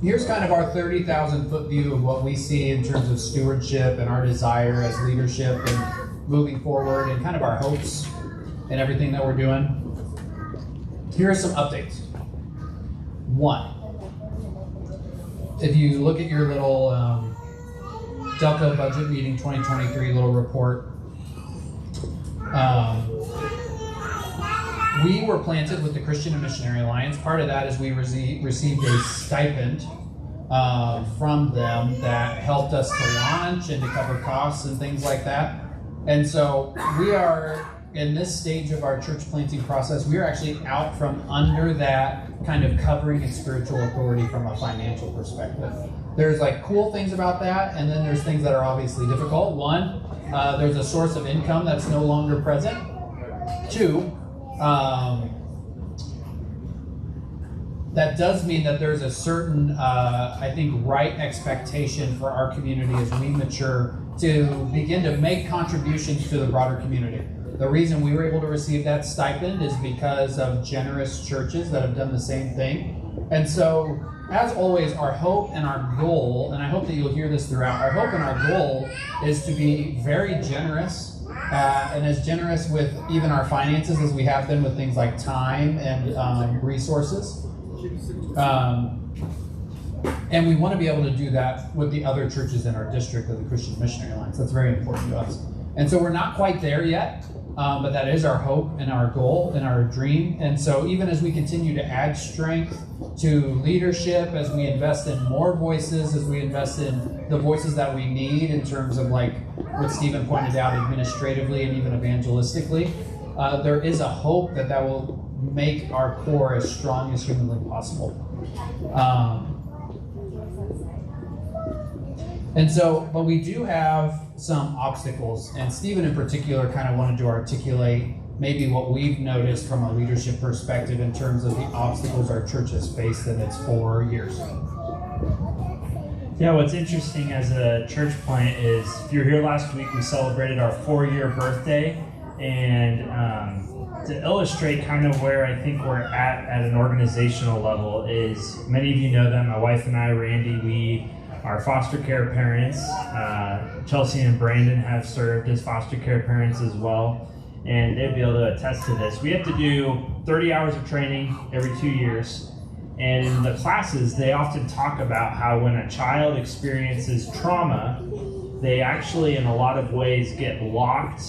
here's kind of our 30,000 foot view of what we see in terms of stewardship and our desire as leadership and moving forward and kind of our hopes and everything that we're doing. Here are some updates. One, if you look at your little DelCo budget meeting 2023 little report, we were planted with the Christian and Missionary Alliance. Part of that is we received a stipend from them that helped us to launch and to cover costs and things like that. And so we are, in this stage of our church planting process, we are actually out from under that kind of covering and spiritual authority from a financial perspective. There's like cool things about that, and then there's things that are obviously difficult. One, there's a source of income that's no longer present. Two, that does mean that there's a certain, I think, right expectation for our community as we mature to begin to make contributions to the broader community. The reason we were able to receive that stipend is because of generous churches that have done the same thing. And so, as always, our hope and our goal, and I hope that you'll hear this throughout, our hope and our goal is to be very generous, and as generous with even our finances as we have been with things like time and resources. And we want to be able to do that with the other churches in our district of the Christian Missionary Alliance. That's very important to us. And so we're not quite there yet, but that is our hope and our goal and our dream. And so even as we continue to add strength to leadership, as we invest in more voices, as we invest in the voices that we need in terms of like what Stephen pointed out administratively and even evangelistically, there is a hope that that will make our core as strong as humanly possible. And so, but we do have some obstacles, and Stephen in particular kind of wanted to articulate maybe what we've noticed from a leadership perspective in terms of the obstacles our church has faced in its 4 years. Yeah, what's interesting as a church plant is, if you were here last week, we celebrated our 4-year birthday, and to illustrate kind of where I think we're at an organizational level is, many of you know that my wife and I, Randy, we are foster care parents. Chelsea and Brandon have served as foster care parents as well, and they'd be able to attest to this. We have to do 30 hours of training every 2 years, and in the classes, they often talk about how when a child experiences trauma, they actually, in a lot of ways, get locked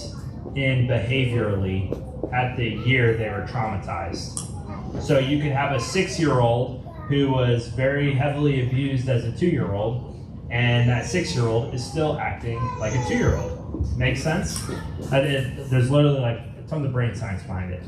in behaviorally at the year they were traumatized. So you could have a 6-year-old who was very heavily abused as a 2-year-old, and that 6-year-old is still acting like a 2-year-old. Makes sense? There's literally like a ton of brain science behind it.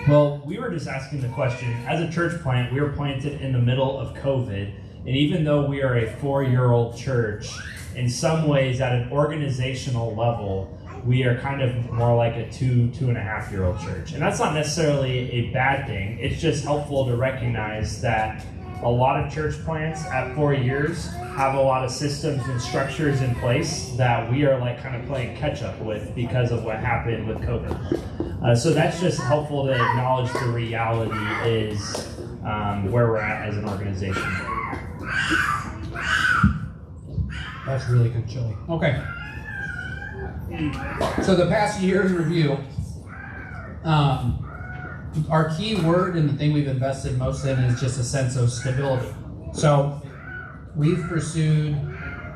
Well, we were just asking the question, as a church plant, we were planted in the middle of COVID, and even though we are a 4-year-old church, in some ways at an organizational level, we are kind of more like a 2.5-year-old church. And that's not necessarily a bad thing. It's just helpful to recognize that a lot of church plants at 4 years have a lot of systems and structures in place that we are like kind of playing catch up with because of what happened with COVID. So that's just helpful to acknowledge the reality is where we're at as an organization. That's really good chili. Okay. So the past year's review, our key word and the thing we've invested most in is just a sense of stability. So we've pursued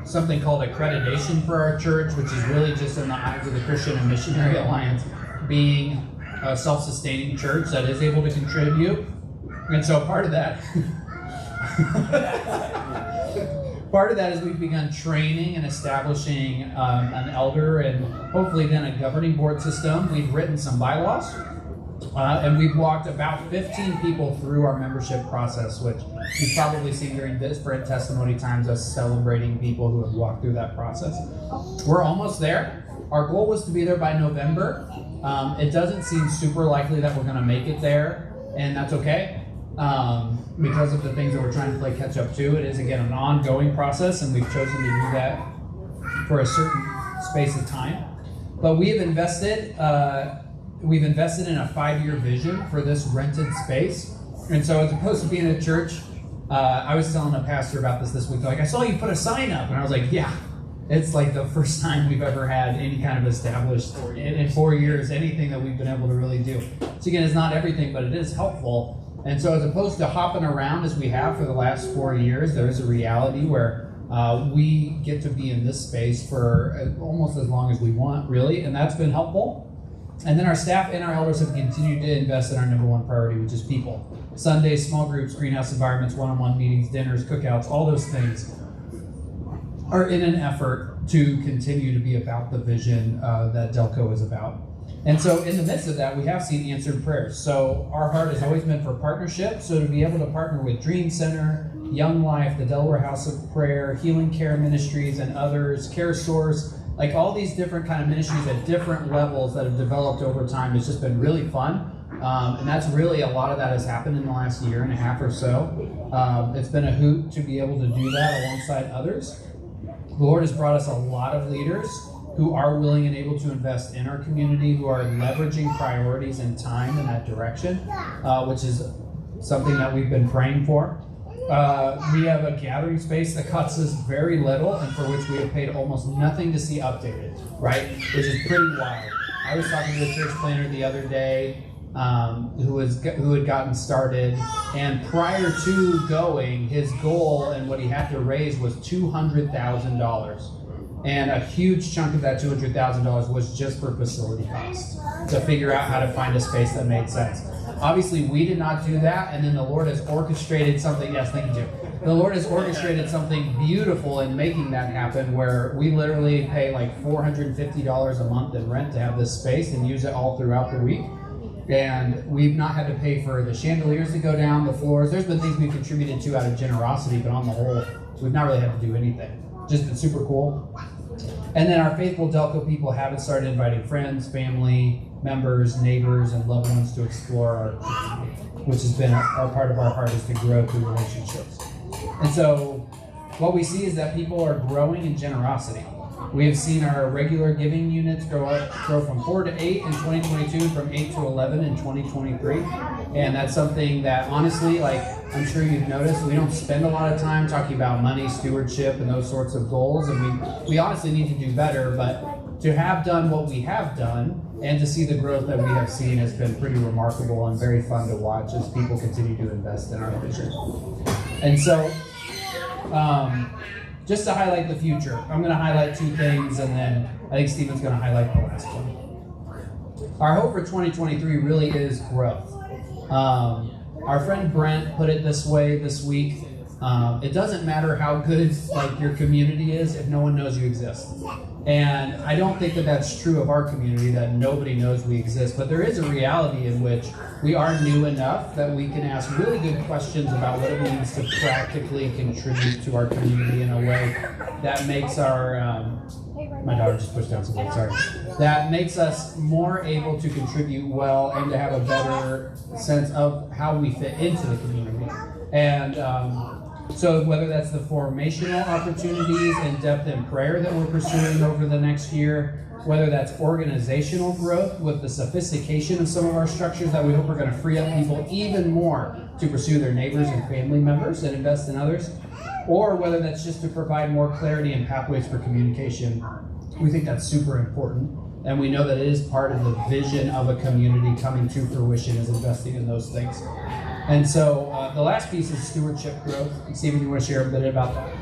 something called accreditation for our church, which is really just in the eyes of the Christian and Missionary Alliance, being a self-sustaining church that is able to contribute. And so part of that is we've begun training and establishing an elder and hopefully then a governing board system. We've written some bylaws, and we've walked about 15 people through our membership process, which you've probably seen during different testimony times, us celebrating people who have walked through that process. We're almost there. Our goal was to be there by November. It doesn't seem super likely that we're going to make it there, and that's okay. Because of the things that we're trying to play catch up to. It is, again, an ongoing process, and we've chosen to do that for a certain space of time. But we've invested in a 5-year vision for this rented space. And so as opposed to being a church I was telling a pastor about this week. Like, I saw you put a sign up, and I was like, yeah. It's like the first time we've ever had any kind of established in 4 years, anything that we've been able to really do. So again, it's not everything, but it is helpful. And so as opposed to hopping around as we have for the last 4 years, there's a reality where we get to be in this space for almost as long as we want, really, and that's been helpful. And then our staff and our elders have continued to invest in our number one priority, which is people. Sundays, small groups, greenhouse environments, one-on-one meetings, dinners, cookouts, all those things are in an effort to continue to be about the vision that DelCo is about. And so in the midst of that, we have seen answered prayers. So our heart has always been for partnership. So to be able to partner with Dream Center, Young Life, the Delaware House of Prayer, Healing Care Ministries, and others, Care Source, like all these different kind of ministries at different levels that have developed over time, it's just been really fun. And that's really a lot of that has happened in the last year and a half or so. It's been a hoot to be able to do that alongside others. The Lord has brought us a lot of leaders who are willing and able to invest in our community, who are leveraging priorities and time in that direction, which is something that we've been praying for. We have a gathering space that costs us very little and for which we have paid almost nothing to see updated, right? Which is pretty wild. I was talking to a church planner the other day who had gotten started, and prior to going, his goal and what he had to raise was $200,000. And a huge chunk of that $200,000 was just for facility costs, to figure out how to find a space that made sense. Obviously, we did not do that, and then the Lord has orchestrated something. Yes, thank you, Jim. The Lord has orchestrated something beautiful in making that happen, where we literally pay like $450 a month in rent to have this space and use it all throughout the week. And we've not had to pay for the chandeliers to go down, the floors. There's been things we've contributed to out of generosity, but on the whole, we've not really had to do anything. Just been super cool. And then our faithful DelCo people haven't started inviting friends, family, members, neighbors, and loved ones to explore our community, which has been our part of our heart, is to grow through relationships. And so what we see is that people are growing in generosity. We have seen our regular giving units grow from 4 to 8 in 2022, from 8 to 11 in 2023. And that's something that, honestly, like I'm sure you've noticed, we don't spend a lot of time talking about money, stewardship, and those sorts of goals. And we honestly need to do better, but to have done what we have done and to see the growth that we have seen has been pretty remarkable and very fun to watch as people continue to invest in our vision. And so, just to highlight the future, I'm going to highlight 2 things, and then I think Stephen's going to highlight the last one. Our hope for 2023 really is growth. Our friend Brent put it this way this week. It doesn't matter how good like your community is if no one knows you exist. And I don't think that that's true of our community, that nobody knows we exist, but there is a reality in which we are new enough that we can ask really good questions about what it means to practically contribute to our community in a way that makes our, my daughter just pushed down something, sorry. That makes us more able to contribute well and to have a better sense of how we fit into the community. And so whether that's the formational opportunities and depth in prayer that we're pursuing over the next year, whether that's organizational growth with the sophistication of some of our structures that we hope are going to free up people even more to pursue their neighbors and family members and invest in others, or whether that's just to provide more clarity and pathways for communication, we think that's super important. And we know that it is part of the vision of a community coming to fruition, is investing in those things. And so the last piece is stewardship growth. Stephen, you want to share a bit about that?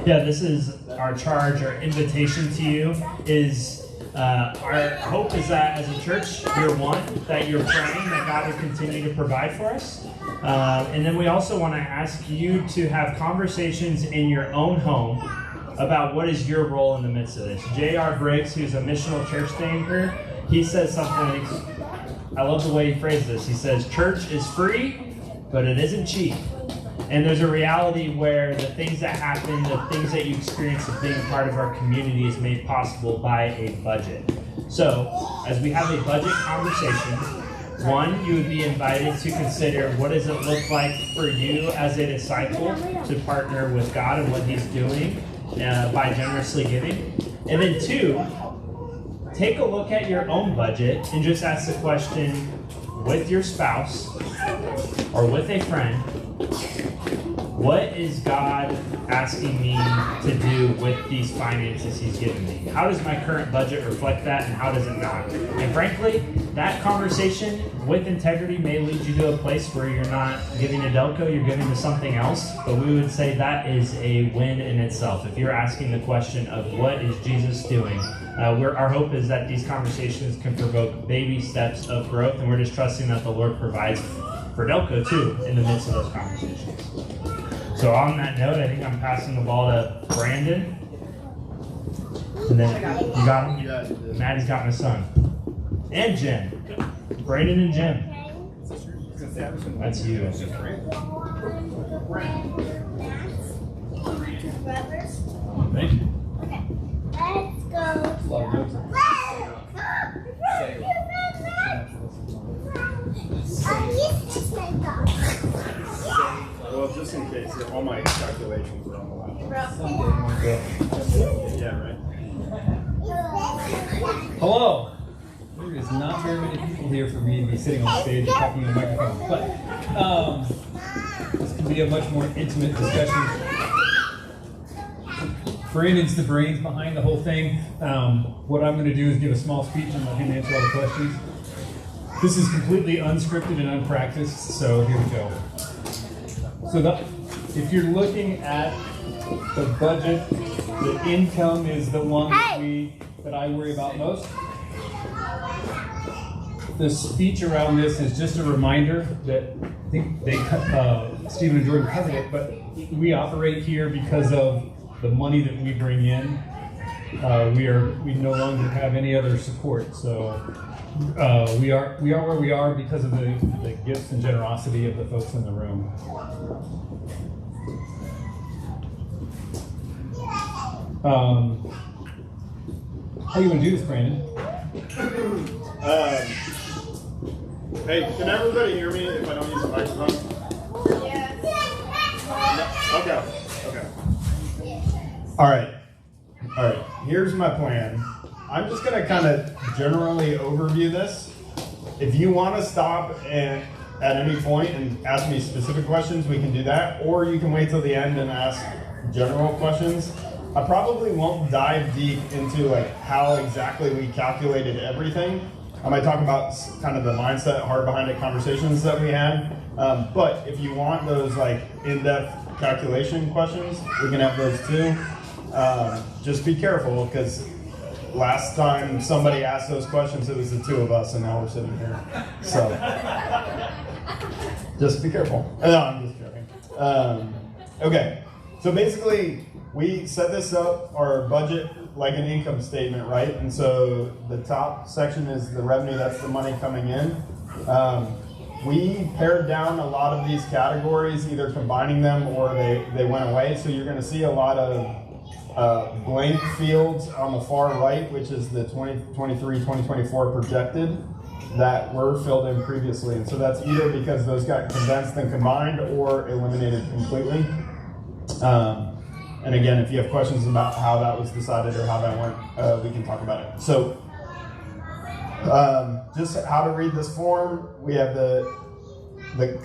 Yeah, this is our charge, our invitation to you is our hope is that as a church, you're one, that you're praying that God will continue to provide for us. And then we also want to ask you to have conversations in your own home about what is your role in the midst of this. J.R. Briggs, who's a missional church thinker, he says something, I love the way he phrased this. He says, church is free, but it isn't cheap. And there's a reality where the things that happen, the things that you experience of being part of our community is made possible by a budget. So, as we have a budget conversation, one, you would be invited to consider what does it look like for you as a disciple to partner with God and what He's doing by generously giving. And then 2, take a look at your own budget and just ask the question, with your spouse or with a friend, what is God asking me to do with these finances he's given me? How does my current budget reflect that, and how does it not? And frankly, that conversation with integrity may lead you to a place where you're not giving to DelCo, you're giving to something else, but we would say that is a win in itself. If you're asking the question of what is Jesus doing, our hope is that these conversations can provoke baby steps of growth, and we're just trusting that the Lord provides for DelCo too in the midst of those conversations. So on that note, I think I'm passing the ball to Brandon. And then you got him? Maddie's got my son. And Jim. Brandon and Jim. That's you. Thank you. Let's go. Well, just in case, all my calculations are on the laptop. Yeah, right. Hello. There is not very many people here for me to be sitting on stage and talking in a microphone, but this can be a much more intimate discussion. Brandon's the brains behind the whole thing. What I'm going to do is give a small speech and let him answer all the questions. This is completely unscripted and unpracticed, so here we go. So if you're looking at the budget, the income is the one that I worry about most. The speech around this is just a reminder that I think Stephen and Jordan covered it, but we operate here because of the money that we bring in. We no longer have any other support, so we are where we are because of the gifts and generosity of the folks in the room. How you gonna do this, Brandon? Hey, can everybody hear me if I don't use the microphone? Yes. Okay. All right. Here's my plan. I'm just gonna kind of generally overview this. If you want to stop at any point and ask me specific questions, we can do that, or you can wait till the end and ask general questions. I probably won't dive deep into like how exactly we calculated everything. I might talk about kind of the mindset, heart behind it conversations that we had. But if you want those like in-depth calculation questions, we can have those too. Just be careful, because last time somebody asked those questions, it was the two of us, and now we're sitting here. So just be careful. No, I'm just joking. Okay, so basically we set this up, our budget, like an income statement, right? And so the top section is the revenue, that's the money coming in. We pared down a lot of these categories, either combining them or they went away. So you're gonna see a lot of blank fields on the far right, which is the 2023, 2024 projected that were filled in previously. And so that's either because those got condensed and combined or eliminated completely. And again, if you have questions about how that was decided or how that went, we can talk about it. So just how to read this form, we have the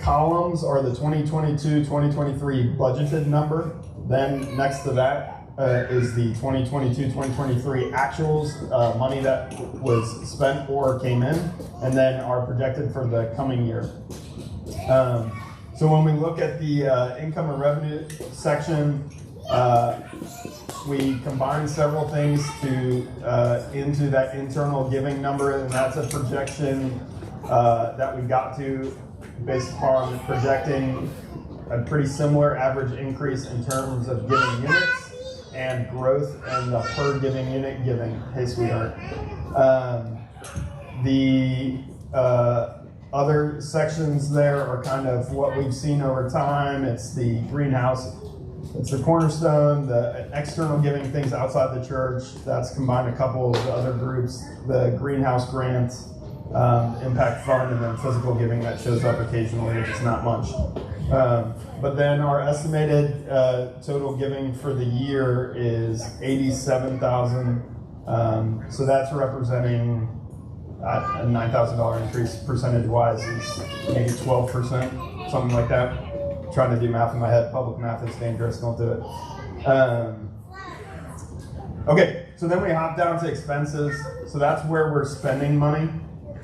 columns are the 2022, 2023 budgeted number. Then next to that is the 2022, 2023 actuals, money that was spent or came in, and then are projected for the coming year. So when we look at the income and revenue section, we combine several things into that internal giving number, and that's a projection that we got to based upon projecting a pretty similar average increase in terms of giving units and growth in the per giving unit giving. Hey, sweetheart. The other sections there are kind of what we've seen over time. It's the greenhouse. It's the cornerstone, the external giving, things outside the church. That's combined a couple of the other groups, the greenhouse grant, impact fund, and then physical giving that shows up occasionally, which is not much. But then our estimated total giving for the year is $87,000. So that's representing a $9,000 increase percentage-wise is maybe 12%, something like that. Trying to do math in my head. Public math is dangerous. Don't do it. Okay, so then we hop down to expenses. So that's where we're spending money.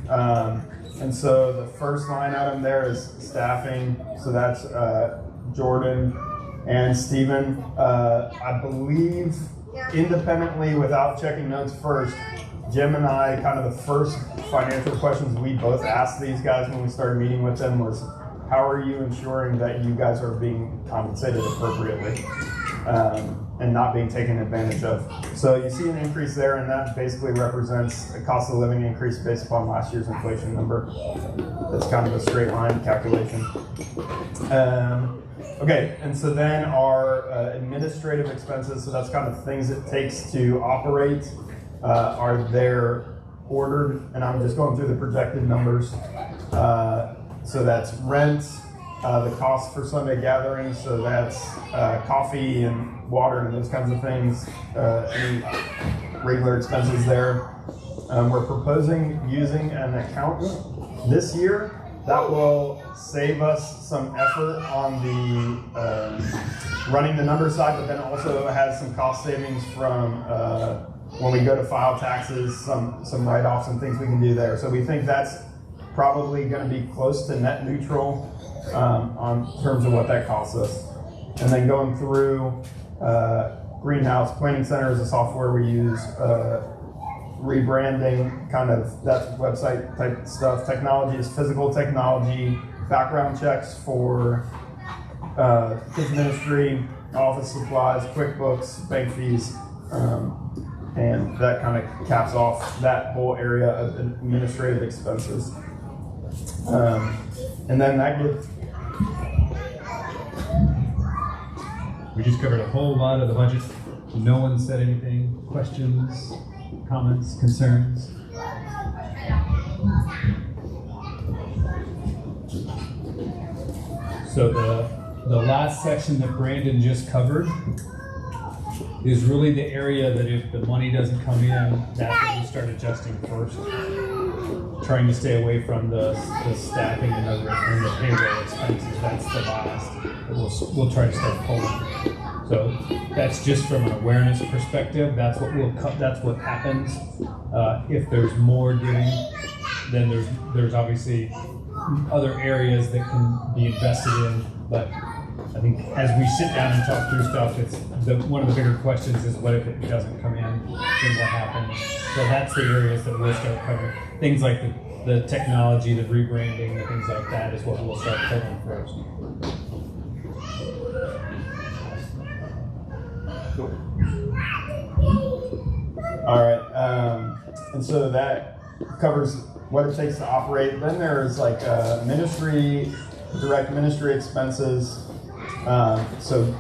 And so the first line item there is staffing. So that's Jordan and Steven. I believe independently, without checking notes first, Jim and I, kind of the first financial questions we both asked these guys when we started meeting with them was, how are you ensuring that you guys are being compensated appropriately and not being taken advantage of? So you see an increase there, and that basically represents a cost of living increase based upon last year's inflation number. That's kind of a straight line calculation. Okay, and so then our administrative expenses, so that's kind of things it takes to operate, are there ordered, and I'm just going through the projected numbers. So that's rent, the cost for Sunday gatherings, so that's coffee and water and those kinds of things, any regular expenses there. We're proposing using an accountant this year. That will save us some effort on the running the number side, but then also has some cost savings from when we go to file taxes, some write-offs and things we can do there. So we think that's probably going to be close to net neutral on terms of what that costs us. And then going through Greenhouse Planning Center is a software we use, rebranding, kind of that's website type stuff. Technology is physical technology, background checks for kids ministry, office supplies, QuickBooks, bank fees, and that kind of caps off that whole area of administrative expenses. And then that gets... We just covered a whole lot of the budget. No one said anything. Questions, comments, concerns? So the last section that Brandon just covered is really the area that if the money doesn't come in, that's when we start adjusting first. Trying to stay away from the staffing and the payroll expenses. That's the last that we'll try to start pulling. So that's just from an awareness perspective. That's what that's what happens. If there's more giving, then there's obviously other areas that can be invested in. But I think as we sit down and talk through stuff, it's one of the bigger questions is what if it doesn't come in? Then what happens? So that's the areas that we'll start covering. Things like the technology, the rebranding, and things like that is what we'll start covering first. Cool. All right, and so that covers what it takes to operate. Then there's like ministry, direct ministry expenses. So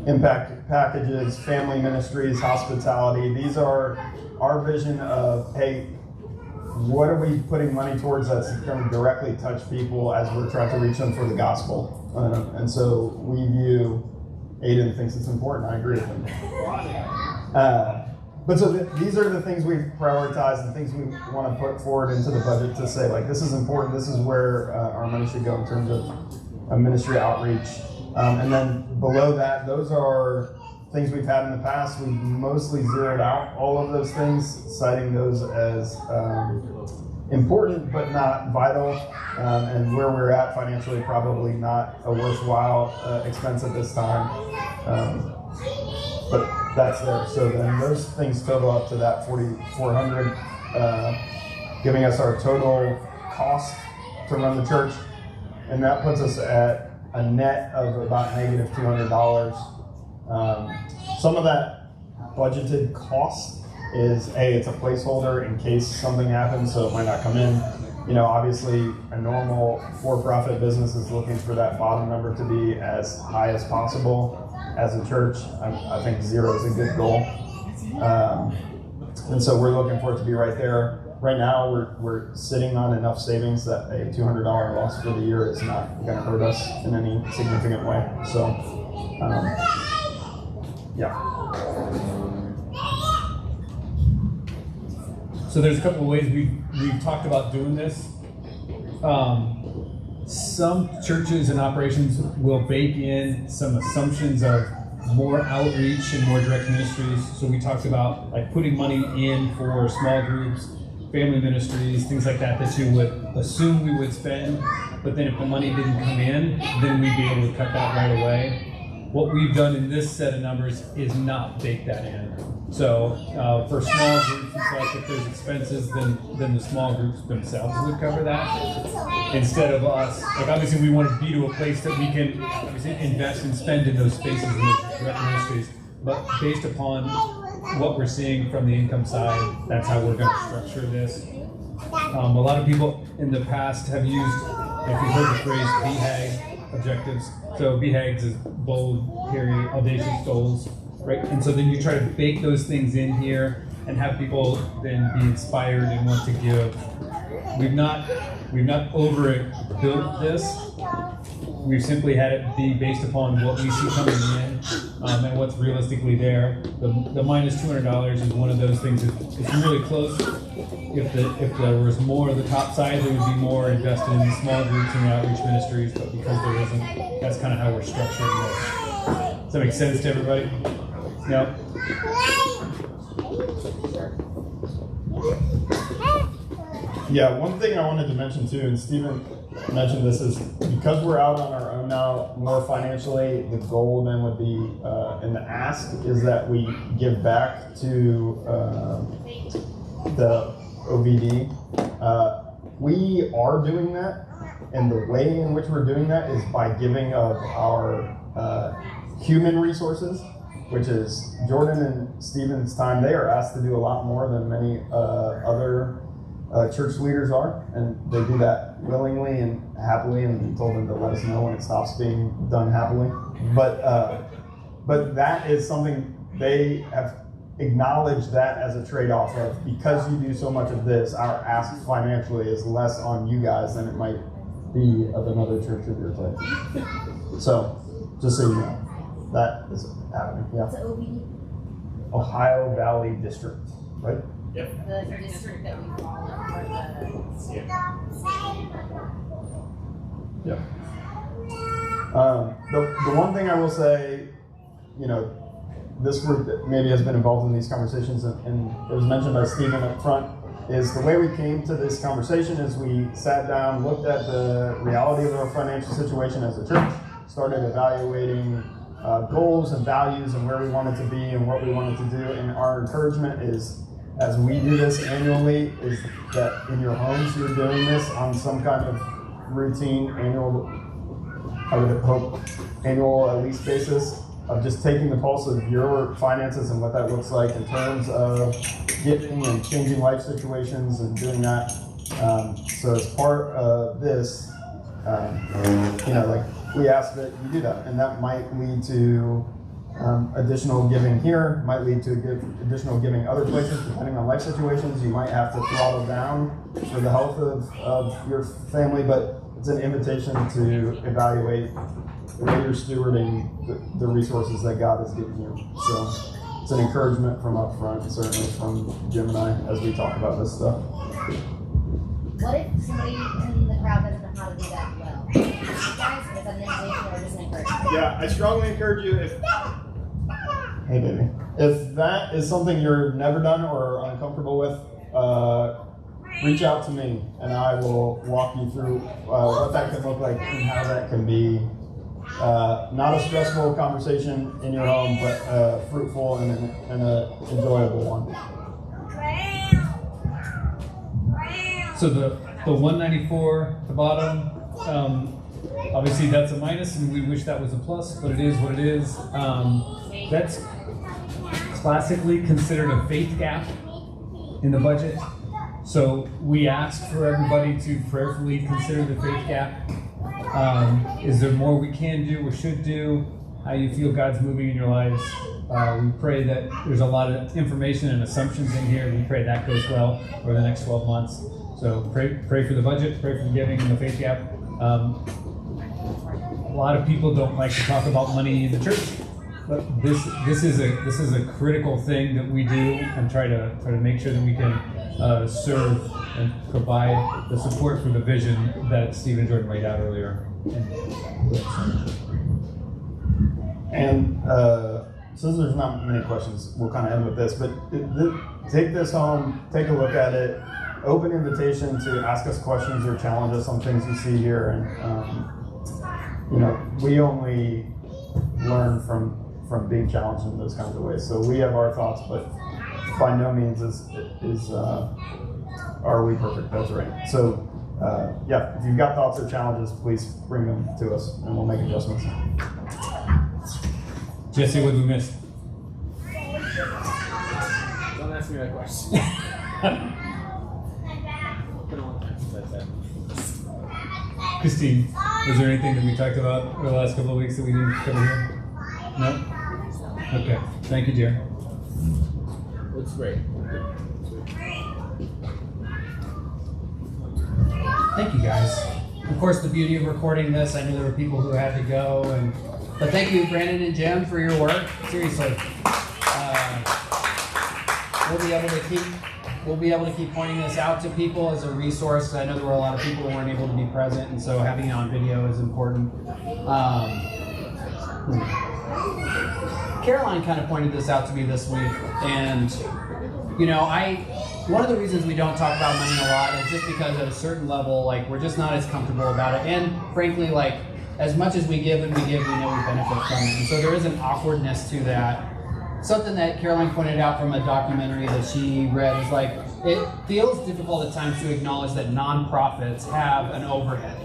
impact packages, family ministries, hospitality. These are our vision of, hey, what are we putting money towards that's going to directly touch people as we're trying to reach them for the gospel? And so we view, Aiden thinks it's important, I agree with him. But so these are the things we've prioritized and things we want to put forward into the budget to say, like, this is important, this is where our money should go in terms of ministry outreach. And then below that, those are things we've had in the past. We've mostly zeroed out all of those things, citing those as important but not vital, and where we're at financially, probably not a worthwhile expense at this time. But that's there. So then those things total up to that 4,400, giving us our total cost to run the church, and that puts us at a net of about negative $200. Some of that budgeted cost is, it's a placeholder in case something happens, so it might not come in. You know, obviously a normal for-profit business is looking for that bottom number to be as high as possible. As a church, I think 0 is a good goal. And so we're looking for it to be right there. Right now, we're sitting on enough savings that a $200 loss for the year is not going to hurt us in any significant way. So, yeah. So there's a couple of ways we've talked about doing this. Some churches and operations will bake in some assumptions of more outreach and more direct ministries. So we talked about like putting money in for small groups, family ministries, things like that you would assume we would spend, but then if the money didn't come in, then we'd be able to cut that right away. What we've done in this set of numbers is not bake that in. So for small groups and such, if there's expenses, then the small groups themselves would cover that. Instead of us, like obviously we want to be to a place that we can obviously invest and spend in those spaces and those direct ministries, but based upon what we're seeing from the income side, that's how we're going to structure this. A lot of people in the past have used, if you've heard the phrase BHAG objectives. So BHAGs is bold, hairy, audacious goals, right? And so then you try to bake those things in here and have people then be inspired and want to give. We've not overbuilt this. We've simply had it be based upon what we see coming in and what's realistically there. The minus $200 is one of those things. If you're really close, if there was more of the top side, there would be more invested in the small groups and the outreach ministries. But because there isn't, that's kind of how we're structuring this. Does that make sense to everybody? No. Yeah, one thing I wanted to mention too, and Stephen mentioned this, is because we're out on our own now more financially, the goal then would be, and the ask is that we give back to the OVD. We are doing that, and the way in which we're doing that is by giving of our human resources, which is Jordan and Stephen's time. They are asked to do a lot more than many other church leaders are, and they do that willingly and happily, and we told them to let us know when it stops being done happily. But that is something they have acknowledged that as a trade-off of, because you do so much of this, our ask financially is less on you guys than it might be of another church of your type. So, just so you know, that is happening. Yeah. What's the OVD? Ohio Valley District, right? Yep. The district that we call it, or the... Yeah. The one thing I will say, you know, this group that maybe has been involved in these conversations, and it was mentioned by Stephen up front, is the way we came to this conversation is we sat down, looked at the reality of our financial situation as a church, started evaluating goals and values and where we wanted to be and what we wanted to do, and our encouragement is, as we do this annually, is that in your homes you're doing this on some kind of routine, annual, I would hope, annual at least basis, of just taking the pulse of your finances and what that looks like in terms of giving and changing life situations and doing that. So as part of this, you know, like we ask that you do that, and that might lead to additional giving here, might lead to additional giving other places, depending on life situations. You might have to throttle down for the health of your family, but it's an invitation to evaluate the way you're stewarding the resources that God has given you. So it's an encouragement from up front, certainly from Jim and I, as we talk about this stuff. What if somebody in the crowd doesn't know how to do that well? Guys, is that an invitation or just an encouragement? Yeah, I strongly encourage you, hey baby, if that is something you're never done or are uncomfortable with, reach out to me and I will walk you through what that can look like and how that can be not a stressful conversation in your home, but fruitful and an enjoyable one. So the 194 at the bottom, obviously that's a minus, and we wish that was a plus, but it is what it is. That's classically considered a faith gap in the budget. So we ask for everybody to prayerfully consider the faith gap. Is there more we can do or should do? How you feel God's moving in your lives? We pray that there's a lot of information and assumptions in here. We pray that goes well over the next 12 months. So pray for the budget, pray for the giving and the faith gap. A lot of people don't like to talk about money in the church. But this is a critical thing that we do, and try to make sure that we can serve and provide the support for the vision that Steve and Jordan laid out earlier. And since there's not many questions, we'll kind of end with this. But take this home, take a look at it. Open invitation to ask us questions or challenge us on things you see here, and we only learn from being challenged in those kinds of ways. So we have our thoughts, but by no means are we perfect. That's right. So if you've got thoughts or challenges, please bring them to us, and we'll make adjustments. Jesse, what did we miss? Don't ask me that question. Christine, was there anything that we talked about over the last couple of weeks that we didn't cover here? No? Okay. Thank you, dear. Looks great. Thank you, guys. Of course, the beauty of recording this, I knew there were people who had to go, but thank you, Brandon and Jim, for your work. Seriously, we'll be able to keep pointing this out to people as a resource. I know there were a lot of people who weren't able to be present, and so having it on video is important. Caroline kind of pointed this out to me this week, and one of the reasons we don't talk about money a lot is just because at a certain level, we're just not as comfortable about it, and frankly, as much as we give, we know we benefit from it, and so there is an awkwardness to that. Something that Caroline pointed out from a documentary that she read is it feels difficult at times to acknowledge that nonprofits have an overhead.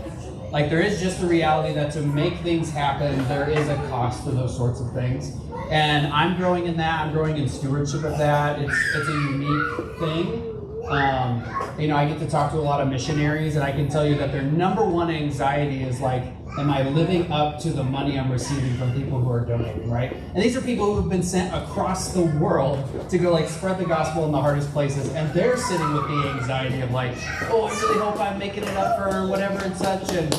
There is just the reality that to make things happen, there is a cost to those sorts of things. And I'm growing in that. I'm growing in stewardship of that. It's a unique thing. I get to talk to a lot of missionaries, and I can tell you that their number one anxiety is am I living up to the money I'm receiving from people who are donating, right? And these are people who have been sent across the world to go spread the gospel in the hardest places, and they're sitting with the anxiety of I really hope I'm making it up for whatever and such. And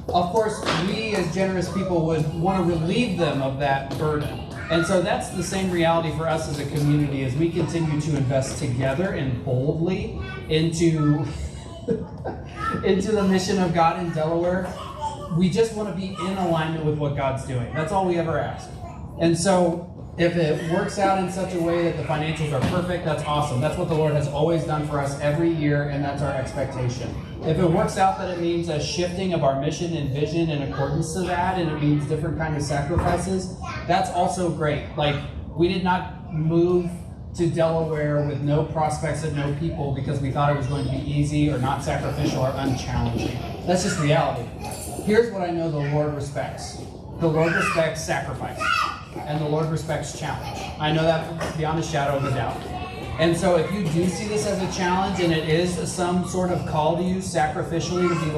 of course, we as generous people would want to relieve them of that burden. And so that's the same reality for us as a community as we continue to invest together and boldly into the mission of God in Delaware. We just want to be in alignment with what God's doing. That's all we ever ask. And so if it works out in such a way that the financials are perfect, that's awesome. That's what the Lord has always done for us every year, and that's our expectation. If it works out that it means a shifting of our mission and vision in accordance to that, and it means different kinds of sacrifices, that's also great. We did not move to Delaware with no prospects and no people because we thought it was going to be easy or not sacrificial or unchallenging. That's just reality. Here's what I know the Lord respects. The Lord respects sacrifice, and the Lord respects challenge. I know that beyond a shadow of a doubt. And so if you do see this as a challenge, and it is some sort of call to you sacrificially to be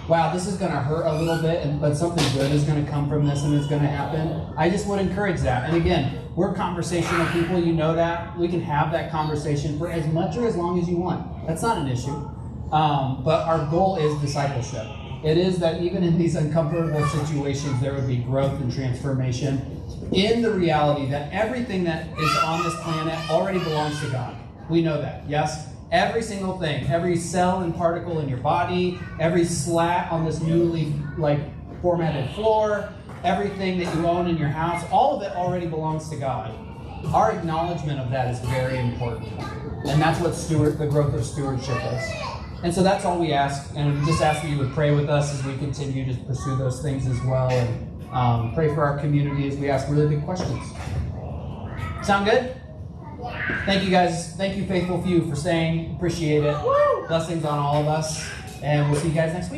wow, this is going to hurt a little bit, but something good is going to come from this and it's going to happen, I just would encourage that. And again, we're conversational people, you know that. We can have that conversation for as much or as long as you want. That's not an issue. But our goal is discipleship. It is that even in these uncomfortable situations, there would be growth and transformation in the reality that everything that is on this planet already belongs to God. We know that, yes? Every single thing, every cell and particle in your body, every slat on this newly formatted floor, everything that you own in your house, all of it already belongs to God. Our acknowledgement of that is very important. And that's what the growth of stewardship is. And so that's all we ask, and we just ask that you would pray with us as we continue to pursue those things as well, and pray for our community as we ask really big questions. Sound good? Thank you guys. Thank you, faithful few, for staying. Appreciate it. Blessings on all of us, and we'll see you guys next week.